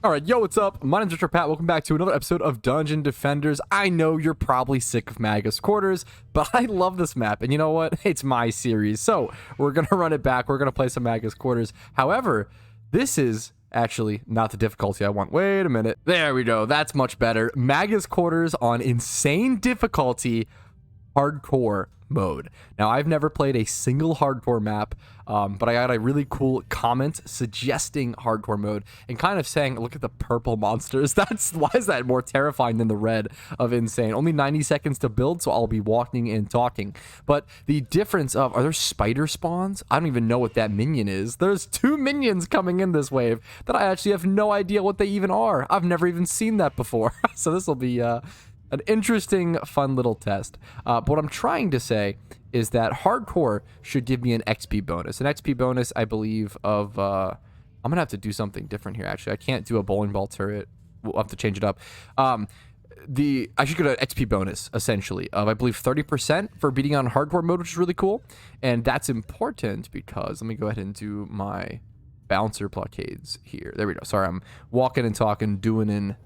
All right, yo, what's up? My name's Richard Pat. Welcome back to another episode of Dungeon Defenders. I know you're probably sick of Magus Quarters, but I love this map, and you know what? It's my series, so we're gonna run it back. We're gonna play some Magus Quarters. However, this is actually not the difficulty I want. Wait a minute. There we go. That's much better. Magus Quarters on insane difficulty, hardcore mode. Now, I've never played a single hardcore map, but I got a really cool comment suggesting hardcore mode and kind of saying, look at the purple monsters. Why is that more terrifying than the red of insane? Only 90 seconds to build, so I'll be walking and talking. But the difference of, are there spider spawns? I don't even know what that minion is. There's 2 minions coming in this wave that I actually have no idea what they even are. I've never even seen that before. So this will be an interesting, fun little test. But what I'm trying to say is that hardcore should give me an XP bonus. An XP bonus, I believe, of... I'm going to have to do something different here, actually. I can't do a bowling ball turret. We'll have to change it up. I should get an XP bonus, essentially, of, I believe, 30% for beating on hardcore mode, which is really cool. And that's important because... Let me go ahead and do my bouncer blockades here. There we go. Sorry, I'm walking and talking, doing and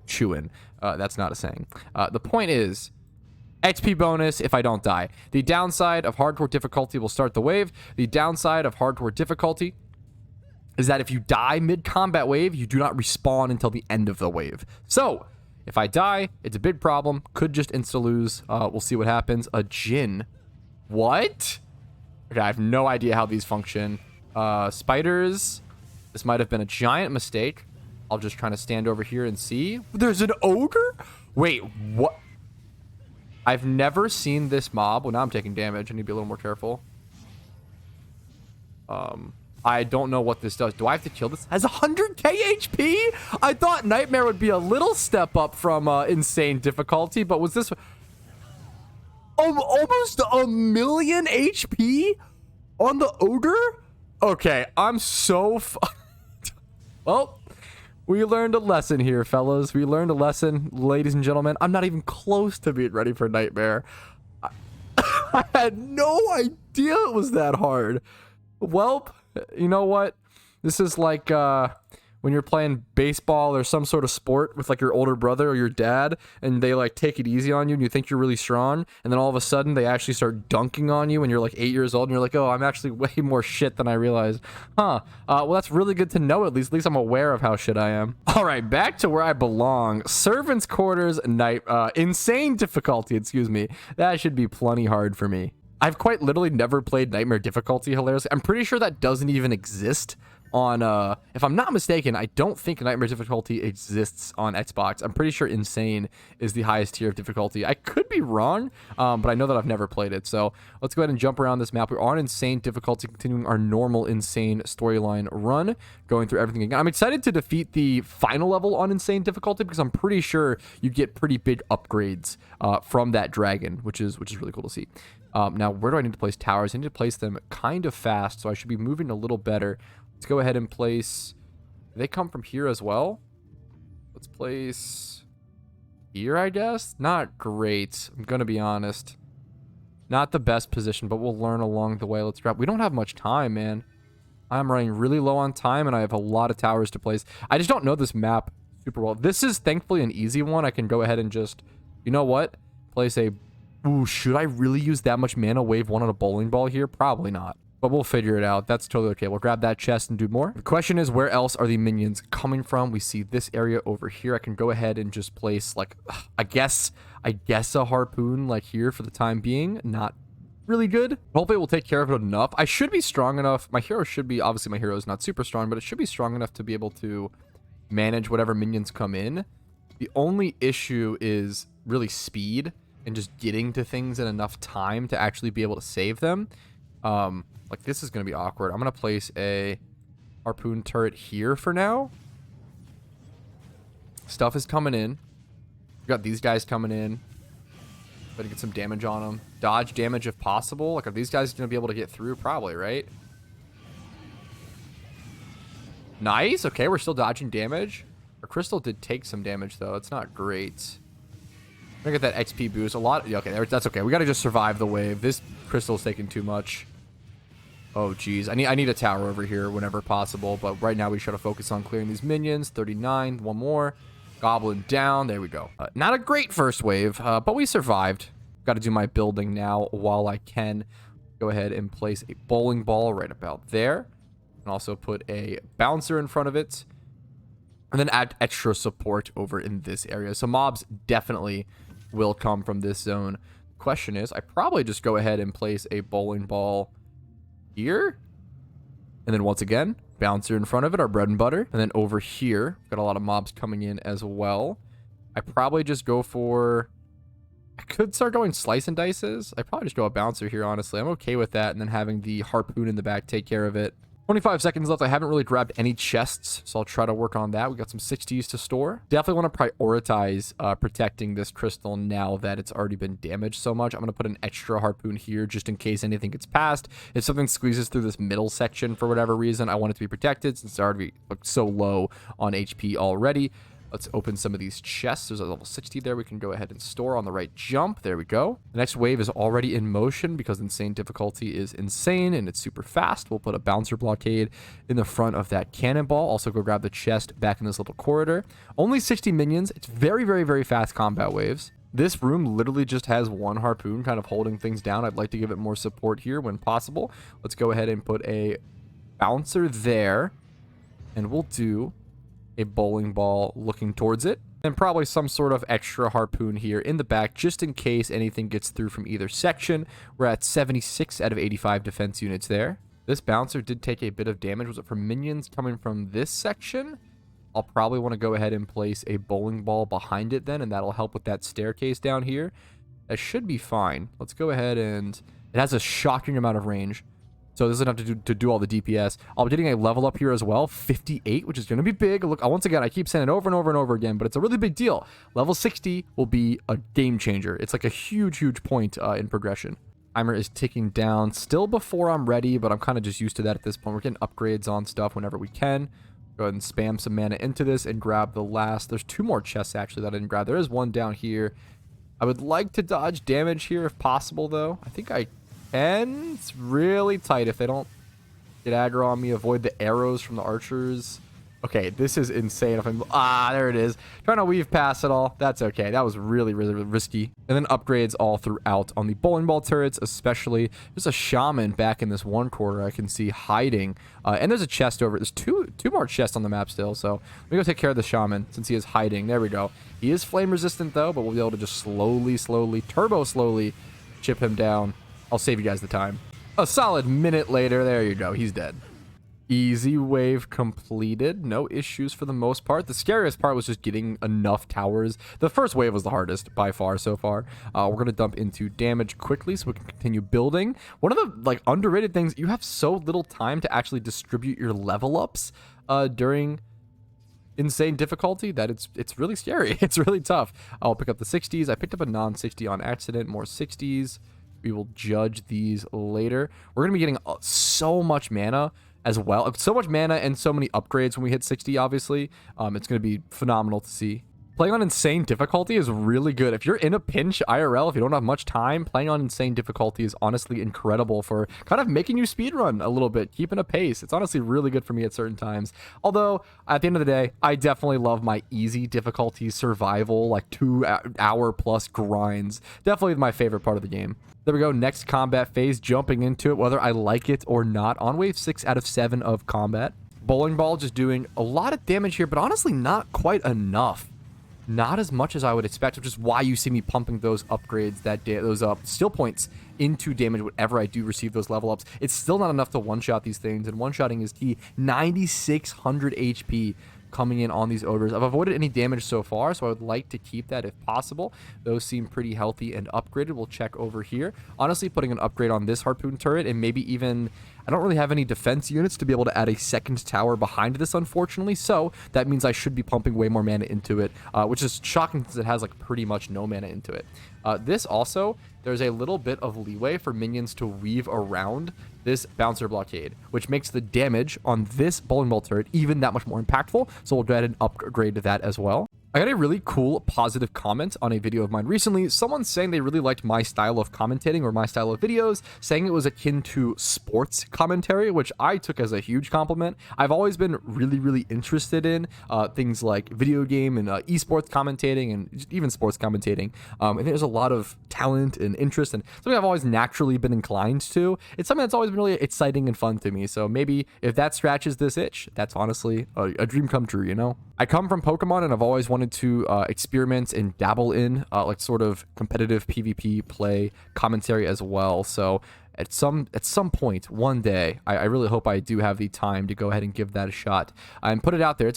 chewing. That's not a saying. The point is, XP bonus if I don't die. The downside of hardcore difficulty will start the wave. The downside of hardcore difficulty is that if you die mid-combat wave, you do not respawn until the end of the wave. So, if I die, it's a big problem. Could just insta-lose. We'll see what happens. A Jinn. What? Okay, I have no idea how these function. Spiders. This might have been a giant mistake. I'll just try to stand over here and see. There's an ogre? Wait, what? I've never seen this mob. Well, now I'm taking damage. I need to be a little more careful. I don't know what this does. Do I have to kill this? It has 100k HP? I thought Nightmare would be a little step up from insane difficulty, but was this... almost a million HP on the ogre? Okay, I'm so... Well... We learned a lesson here, fellas. We learned a lesson, ladies and gentlemen. I'm not even close to being ready for Nightmare. I had no idea it was that hard. Well, you know what? This is like when you're playing baseball or some sort of sport with like your older brother or your dad, and they like take it easy on you and you think you're really strong, and then all of a sudden they actually start dunking on you when you're like 8 years old and you're like, oh, I'm actually way more shit than I realized. Well, that's really good to know. At least I'm aware of how shit I am. All right, back to where I belong. Servants' quarters, insane difficulty, excuse me. That should be plenty hard for me. I've quite literally never played Nightmare difficulty, hilariously. I'm pretty sure that doesn't even exist on, if I'm not mistaken, I don't think Nightmare difficulty exists on Xbox. I'm pretty sure Insane is the highest tier of difficulty. I could be wrong, but I know that I've never played it. So let's go ahead and jump around this map. We're on Insane difficulty, continuing our normal Insane storyline run, going through everything again. I'm excited to defeat the final level on Insane difficulty because I'm pretty sure you get pretty big upgrades from that dragon, which is really cool to see. Now, where do I need to place towers? I need to place them kind of fast, so I should be moving a little better. Let's go ahead and place... They come from here as well. Let's place... here, I guess? Not great. I'm going to be honest. Not the best position, but we'll learn along the way. Let's grab... We don't have much time, man. I'm running really low on time, and I have a lot of towers to place. I just don't know this map super well. This is thankfully an easy one. I can go ahead and just... You know what? Place a... Ooh, should I really use that much mana wave 1 on a bowling ball here? Probably not. But we'll figure it out. That's totally okay. We'll grab that chest and do more. The question is, where else are the minions coming from? We see this area over here. I can go ahead and just place, like, I guess a harpoon, like, here for the time being. Not really good. Hopefully we'll take care of it enough. I should be strong enough. My hero should be, obviously my hero is not super strong, but it should be strong enough to be able to manage whatever minions come in. The only issue is really speed and just getting to things in enough time to actually be able to save them. Like, this is going to be awkward. I'm going to place a harpoon turret here for now. Stuff is coming in. We got these guys coming in. Better get some damage on them. Dodge damage if possible. Like, are these guys going to be able to get through? Probably, right? Nice. Okay, we're still dodging damage. Our crystal did take some damage, though. It's not great. I'm going to get that XP boost. A lot. Okay, that's okay. We got to just survive the wave. This crystal's taking too much. Oh, geez. I need a tower over here whenever possible. But right now we try to focus on clearing these minions. 39. One more. Goblin down. There we go. Not a great first wave, but we survived. Got to do my building now while I can. Go ahead and place a bowling ball right about there. And also put a bouncer in front of it. And then add extra support over in this area. So mobs definitely will come from this zone. Question is, I probably just go ahead and place a bowling ball here. And then once again, bouncer in front of it, our bread and butter. And then over here, got a lot of mobs coming in as well. I probably just go for... I could start going slice and dices. I probably just go a bouncer here, honestly. I'm okay with that. And then having the harpoon in the back take care of it. 25 seconds left. I haven't really grabbed any chests, so I'll try to work on that. We got some 60s to store. Definitely want to prioritize protecting this crystal now that it's already been damaged so much. I'm going to put an extra harpoon here just in case anything gets past. If something squeezes through this middle section for whatever reason, I want it to be protected since it's already so low on HP already. Let's open some of these chests. There's a level 60 there we can go ahead and store on the right jump. There we go. The next wave is already in motion because insane difficulty is insane and it's super fast. We'll put a bouncer blockade in the front of that cannonball. Also go grab the chest back in this little corridor. Only 60 minions. It's very, very, very fast combat waves. This room literally just has one harpoon kind of holding things down. I'd like to give it more support here when possible. Let's go ahead and put a bouncer there. And we'll do a bowling ball looking towards it, and probably some sort of extra harpoon here in the back just in case anything gets through from either section. We're at 76 out of 85 defense units there. This bouncer did take a bit of damage. Was it from minions coming from this section? I'll probably want to go ahead and place a bowling ball behind it then, and that'll help with that staircase down here. That should be fine. Let's go ahead and... It has a shocking amount of range. So this doesn't have to do all the DPS. I'll be getting a level up here as well, 58, which is going to be big. Look, once again, I keep saying it over and over and over again, but it's a really big deal. Level 60 will be a game changer. It's like a huge, huge point in progression. Timer is ticking down still before I'm ready, but I'm kind of just used to that at this point. We're getting upgrades on stuff whenever we can. Go ahead and spam some mana into this and grab the last. There's 2 more chests, actually, that I didn't grab. There is one down here. I would like to dodge damage here if possible, though. I think I... And it's really tight if they don't get aggro on me. Avoid the arrows from the archers. Okay, this is insane. If I'm there it is. Trying to weave past it all. That's okay. That was really, really risky. And then upgrades all throughout on the bowling ball turrets, especially. There's a shaman back in this one corner I can see hiding. And there's a chest over. There's two more chests on the map still. So let me go take care of the shaman since he is hiding. There we go. He is flame resistant though, but we'll be able to just slowly, turbo slowly chip him down. I'll save you guys the time. A solid minute later, there you go. He's dead. Easy wave completed. No issues for the most part. The scariest part was just getting enough towers. The first wave was the hardest by far so far. We're going to dump into damage quickly so we can continue building. One of the underrated things, you have so little time to actually distribute your level ups during insane difficulty that it's really scary. It's really tough. I'll pick up the 60s. I picked up a non-60 on accident. More 60s. We will judge these later. We're going to be getting so much mana as well. So much mana and so many upgrades when we hit 60, obviously. It's going to be phenomenal to see. Playing on insane difficulty is really good. If you're in a pinch IRL, if you don't have much time, playing on insane difficulty is honestly incredible for kind of making you speedrun a little bit, keeping a pace. It's honestly really good for me at certain times. Although, at the end of the day, I definitely love my easy difficulty survival, like 2-hour plus grinds. Definitely my favorite part of the game. There we go. Next combat phase, jumping into it, whether I like it or not. On wave 6 out of 7 of combat. Bowling ball just doing a lot of damage here, but honestly not quite enough. Not as much as I would expect, which is why you see me pumping those upgrades, those skill points into damage whenever I do receive those level ups. It's still not enough to one-shot these things, and one-shotting is key. 9,600 HP coming in on these ogres. I've avoided any damage so far, so I would like to keep that if possible. Those seem pretty healthy and upgraded. We'll check over here. Honestly, putting an upgrade on this harpoon turret and maybe even... I don't really have any defense units to be able to add a second tower behind this, unfortunately, so that means I should be pumping way more mana into it, which is shocking since it has like pretty much no mana into it. This also, there's a little bit of leeway for minions to weave around this bouncer blockade, which makes the damage on this bowling ball turret even that much more impactful, so we'll go ahead and upgrade that as well. I got a really cool positive comment on a video of mine recently. Someone saying they really liked my style of commentating or my style of videos, saying it was akin to sports commentary, which I took as a huge compliment. I've always been really interested in things like video game and esports commentating and even sports commentating. And there's a lot of talent and interest and something I've always naturally been inclined to. It's something that's always been really exciting and fun to me. So maybe if that scratches this itch, that's honestly a dream come true, you know? I come from Pokemon and I've always wanted to experiment and dabble in like sort of competitive PvP play commentary as well. So at some point one day, I really hope I do have the time to go ahead and give that a shot and put it out there.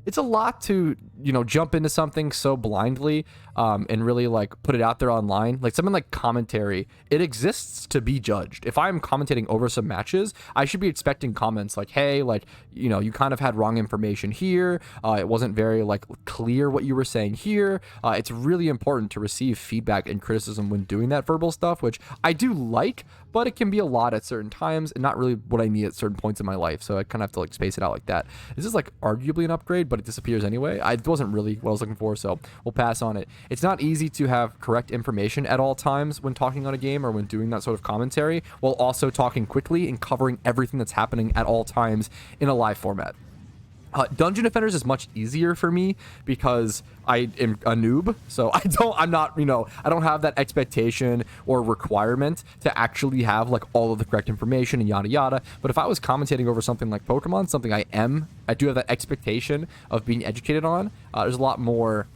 It's a lot to, you know, jump into something so blindly and really like put it out there online. Like something like commentary, it exists to be judged. If I'm commentating over some matches, I should be expecting comments like, hey, like, you know, you kind of had wrong information here. It wasn't very like clear what you were saying here. It's really important to receive feedback and criticism when doing that verbal stuff, which I do like, but it can be a lot at certain times and not really what I need at certain points in my life. So I kind of have to like space it out like that. This is like arguably an upgrade, but it disappears anyway. It wasn't really what I was looking for, so we'll pass on it. It's not easy to have correct information at all times when talking on a game or when doing that sort of commentary, while also talking quickly and covering everything that's happening at all times in a live format. Dungeon Defenders is much easier for me because I am a noob, so I don't have that expectation or requirement to actually have like all of the correct information and yada yada. But if I was commentating over something like Pokemon, something I do have that expectation of being educated on. There's a lot more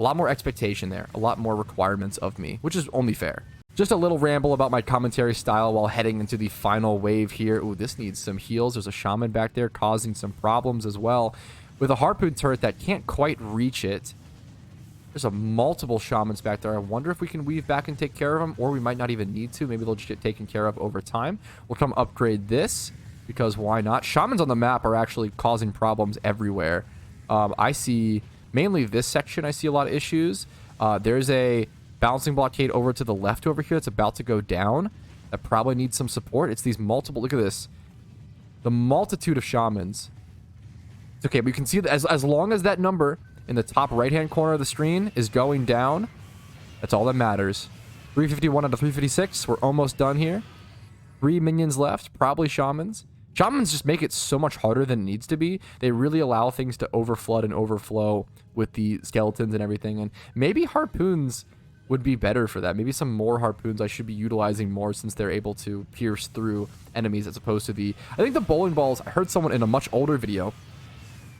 expectation there, a lot more requirements of me, which is only fair. Just a little ramble about my commentary style while heading into the final wave here. Ooh, this needs some heals. There's a shaman back there causing some problems as well. With a harpoon turret that can't quite reach it. There's multiple shamans back there. I wonder if we can weave back and take care of them, or we might not even need to. Maybe they'll just get taken care of over time. We'll come upgrade this, because why not? Shamans on the map are actually causing problems everywhere. I see, mainly this section, I see a lot of issues. There's a bouncing blockade over to the left over here that's about to go down. That probably needs some support. It's these multiple, look at this. The multitude of shamans. It's okay, but you can see that as long as that number in the top right-hand corner of the screen is going down, that's all that matters. 351 out of 356. We're almost done here. 3 minions left, probably shamans. Shamans just make it so much harder than it needs to be. They really allow things to overflood and overflow with the skeletons and everything. And maybe harpoons would be better for that. Maybe some more harpoons I should be utilizing more, since they're able to pierce through enemies as opposed to I think the bowling balls, I heard someone in a much older video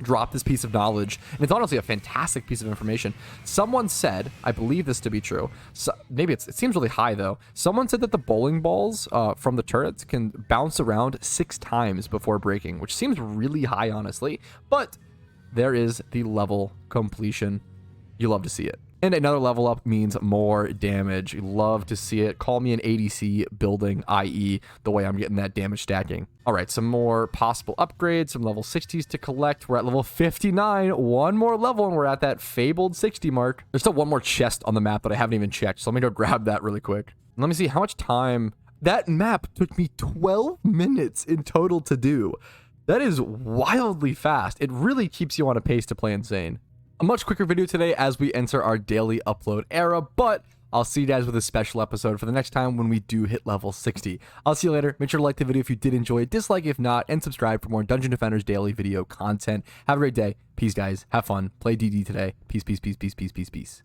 drop this piece of knowledge, and it's honestly a fantastic piece of information. Someone said, I believe this to be true, so maybe it seems really high though. Someone said that the bowling balls from the turrets can bounce around 6 times before breaking, which seems really high, honestly, but there is the level completion. You love to see it. And another level up means more damage. You love to see it. Call me an ADC building, i.e. the way I'm getting that damage stacking. All right, some more possible upgrades, some level 60s to collect. We're at level 59, one more level, and we're at that fabled 60 mark. There's still one more chest on the map that I haven't even checked, so let me go grab that really quick. And let me see how much time. That map took me 12 minutes in total to do. That is wildly fast. It really keeps you on a pace to play Insane. A much quicker video today as we enter our daily upload era, but I'll see you guys with a special episode for the next time when we do hit level 60. I'll see you later. Make sure to like the video if you did enjoy it, dislike if not, and subscribe for more Dungeon Defenders daily video content. Have a great day. Peace, guys. Have fun. Play DD today. Peace, peace, peace, peace, peace, peace, peace.